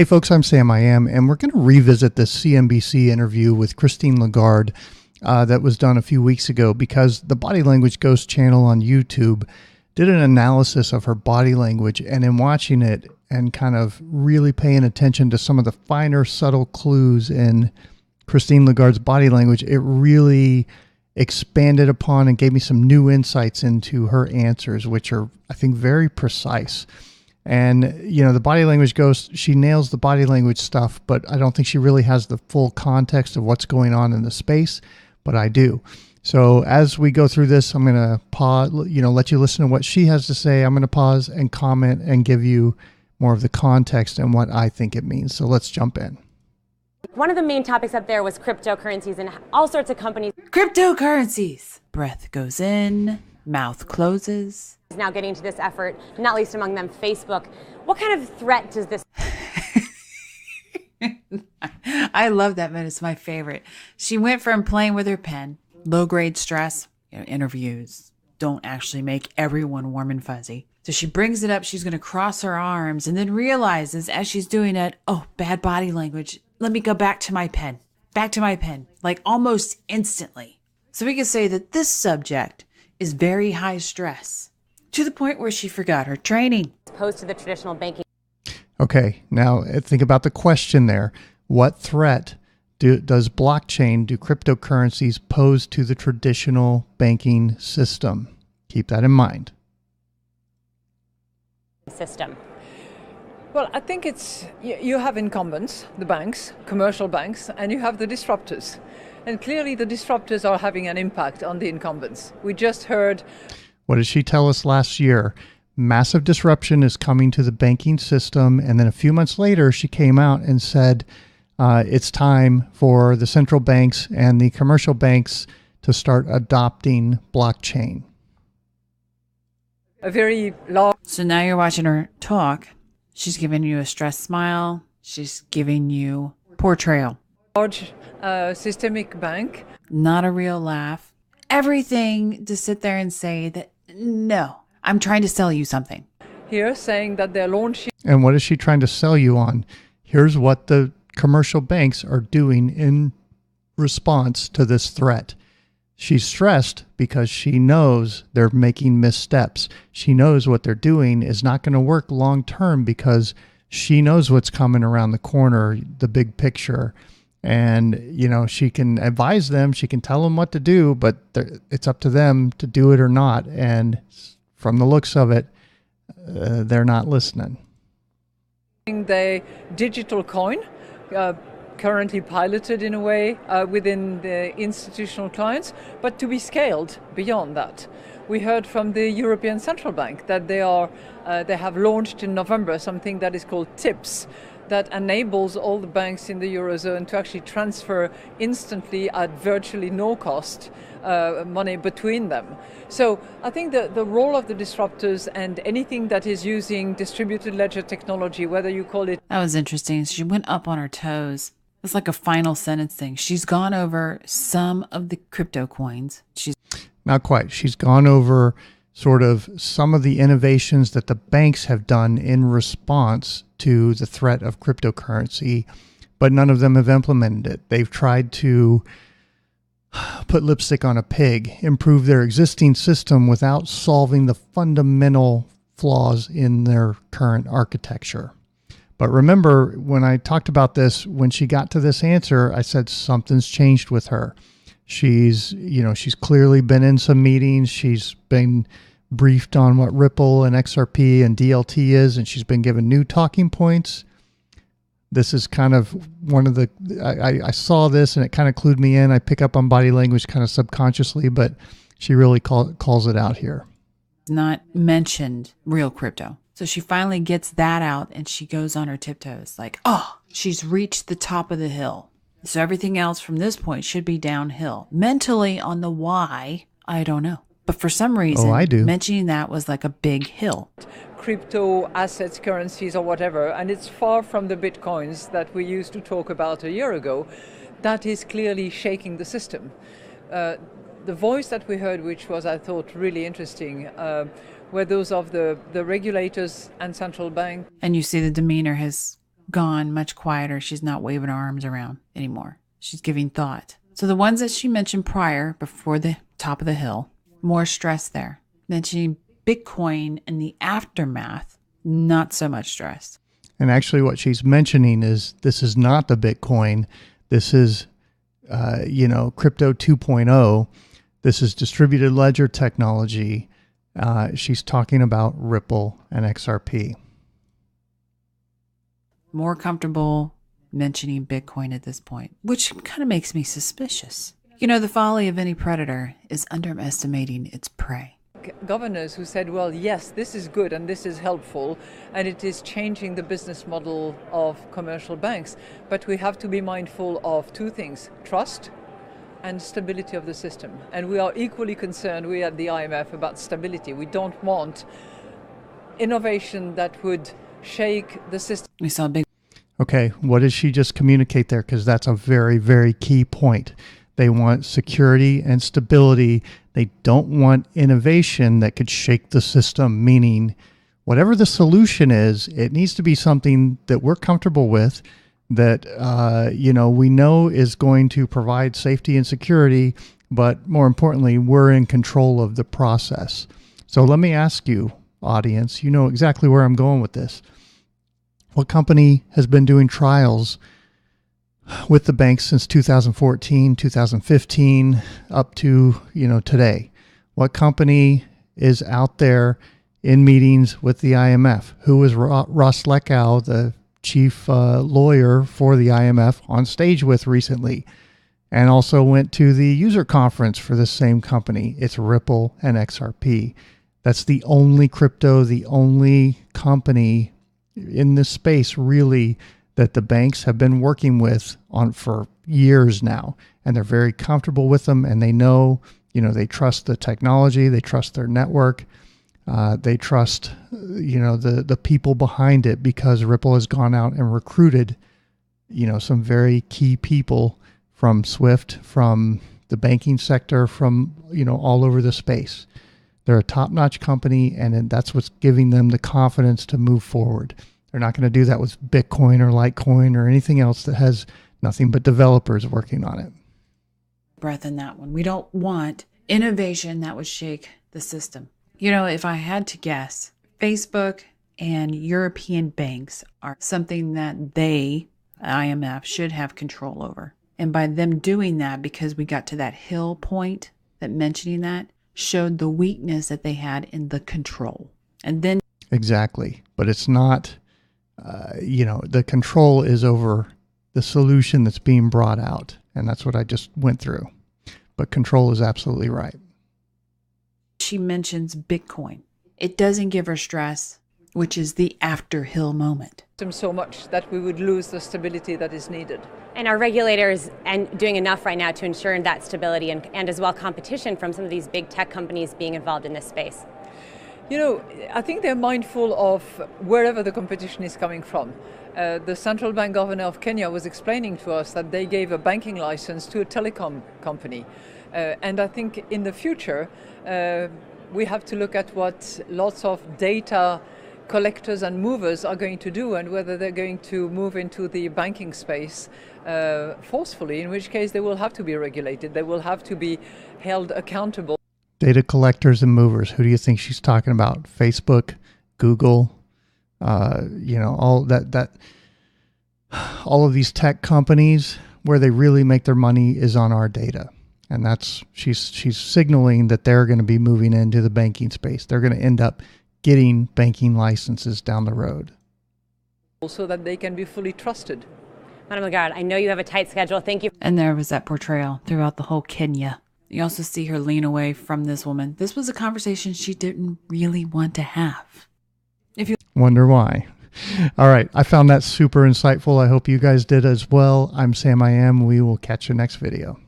Hey folks, I'm Sam I Am, and we're going to revisit this CNBC interview with Christine Lagarde that was done a few weeks ago because the Body Language Ghost channel on YouTube did an analysis of her body language, and in watching it and kind of really paying attention to some of the finer, subtle clues in Christine Lagarde's body language, it really expanded upon and gave me some new insights into her answers, which are, I think, very precise. And, you know, the body language ghost, she nails the body language stuff, but I don't think she really has the full context of what's going on in the space, but I do. So as we go through this, I'm going to pause, let you listen to what she has to say. I'm going to pause and comment and give you more of the context and what I think it means. So let's jump in. One of the main topics up there was cryptocurrencies and all sorts of companies. Cryptocurrencies. Breath goes in, mouth closes. Now getting into this effort, not least among them Facebook. What kind of threat does this? I love that man. It's my favorite. She went from playing with her pen, low-grade stress, interviews don't actually make everyone warm and fuzzy. So she brings it up. She's going to cross her arms and then realizes as she's doing it, oh, bad body language. Let me go back to my pen, like almost instantly. So we can say that this subject is very high stress to the point where she forgot her training. Opposed to the traditional banking. Okay, now think about the question there. What threat does cryptocurrencies pose to the traditional banking system? Keep that in mind. System. Well, I think it's, you have incumbents, the banks, commercial banks, and you have the disruptors. And clearly the disruptors are having an impact on the incumbents. We just heard... What did she tell us last year? Massive disruption is coming to the banking system. And then a few months later, she came out and said it's time for the central banks and the commercial banks to start adopting blockchain. A very large... So now you're watching her talk. She's giving you a stressed smile. She's giving you portrayal. Large systemic bank. Not a real laugh. Everything to sit there and say that, no, I'm trying to sell you something. Here saying that they're launching. And what is she trying to sell you on? Here's what the commercial banks are doing in response to this threat. She's stressed because she knows they're making missteps. She knows what they're doing is not going to work long term because she knows what's coming around the corner, the big picture. And, she can advise them, she can tell them what to do, but it's up to them to do it or not. And from the looks of it, they're not listening. The digital coin, currently piloted in a way within the institutional clients, but to be scaled beyond that. We heard from the European Central Bank that they have launched in November something that is called TIPS, that enables all the banks in the Eurozone to actually transfer instantly at virtually no cost money between them. So I think the role of the disruptors and anything that is using distributed ledger technology, whether you call it... That was interesting. She went up on her toes. It's like a final sentence thing. She's gone over some of the crypto coins. Not quite. She's gone over sort of some of the innovations that the banks have done in response to the threat of cryptocurrency, but none of them have implemented it. They've tried to put lipstick on a pig, improve their existing system without solving the fundamental flaws in their current architecture. But remember, when I talked about this, when she got to this answer, I said something's changed with her. She's clearly been in some meetings. She's been briefed on what Ripple and XRP and DLT is, and she's been given new talking points. This is kind of one of the, I saw this and it kind of clued me in. I pick up on body language kind of subconsciously, but she really calls it out here. Not mentioned real crypto. So she finally gets that out and she goes on her tiptoes like, oh, she's reached the top of the hill. So everything else from this point should be downhill. Mentally on the why, I don't know. But for some reason, I do. Mentioning that was like a big hill. Crypto assets, currencies or whatever, and it's far from the bitcoins that we used to talk about a year ago. That is clearly shaking the system. The voice that we heard, which was, I thought, really interesting, were those of the regulators and central bank. And you see the demeanor has gone, much quieter. She's not waving her arms around anymore. She's giving thought. So the ones that she mentioned prior, before the top of the hill, more stress there. Mentioning Bitcoin and the aftermath, not so much stress. And actually what she's mentioning is this is not the Bitcoin. This is, crypto 2.0. This is distributed ledger technology. She's talking about Ripple and XRP. More comfortable mentioning Bitcoin at this point, which kind of makes me suspicious. You know, the folly of any predator is underestimating its prey. Governors who said, well, yes, this is good and this is helpful and it is changing the business model of commercial banks. But we have to be mindful of two things: trust and stability of the system. And we are equally concerned, we at the IMF, about stability. We don't want innovation that would shake the system. We saw a big... Okay, what did she just communicate there? Because that's a very, very key point. They want security and stability. They don't want innovation that could shake the system, meaning whatever the solution is, it needs to be something that we're comfortable with, that we know is going to provide safety and security, but more importantly, we're in control of the process. So let me ask you, audience, you know exactly where I'm going with this. What company has been doing trials with the banks since 2014, 2015, up to, today? What company is out there in meetings with the IMF? Who was Ross Leckow, the chief lawyer for the IMF, on stage with recently, and also went to the user conference for this same company? It's Ripple and XRP. That's the only crypto, the only company in this space really that the banks have been working with on for years now, and they're very comfortable with them, and they know, they trust the technology, they trust their network, they trust, the people behind it, because Ripple has gone out and recruited, some very key people from SWIFT, from the banking sector, from, all over the space. They're a top-notch company, and that's what's giving them the confidence to move forward. They're not going to do that with Bitcoin or Litecoin or anything else that has nothing but developers working on it. Breath in that one. We don't want innovation that would shake the system. If I had to guess, Facebook and European banks are something that they, IMF, should have control over. And by them doing that, because we got to that hill point, that mentioning that showed the weakness that they had in the control. And then... Exactly. But it's not... the control is over the solution that's being brought out. And that's what I just went through. But control is absolutely right. She mentions Bitcoin. It doesn't give her stress, which is the after hill moment. So much that we would lose the stability that is needed. And our regulators and doing enough right now to ensure that stability and as well competition from some of these big tech companies being involved in this space? I think they're mindful of wherever the competition is coming from. The central bank governor of Kenya was explaining to us that they gave a banking license to a telecom company. And I think in the future, we have to look at what lots of data collectors and movers are going to do, and whether they're going to move into the banking space forcefully, in which case they will have to be regulated. They will have to be held accountable. Data collectors and movers. Who do you think she's talking about? Facebook, Google, all that all of these tech companies, where they really make their money is on our data. And that's, she's signaling that they're going to be moving into the banking space. They're going to end up getting banking licenses down the road. So that they can be fully trusted. Madame Lagarde, I know you have a tight schedule. Thank you. And there was that portrayal throughout the whole Kenya. You also see her lean away from this woman. This was a conversation she didn't really want to have. If you wonder why. All right. I found that super insightful. I hope you guys did as well. I'm Sam I Am. We will catch you next video.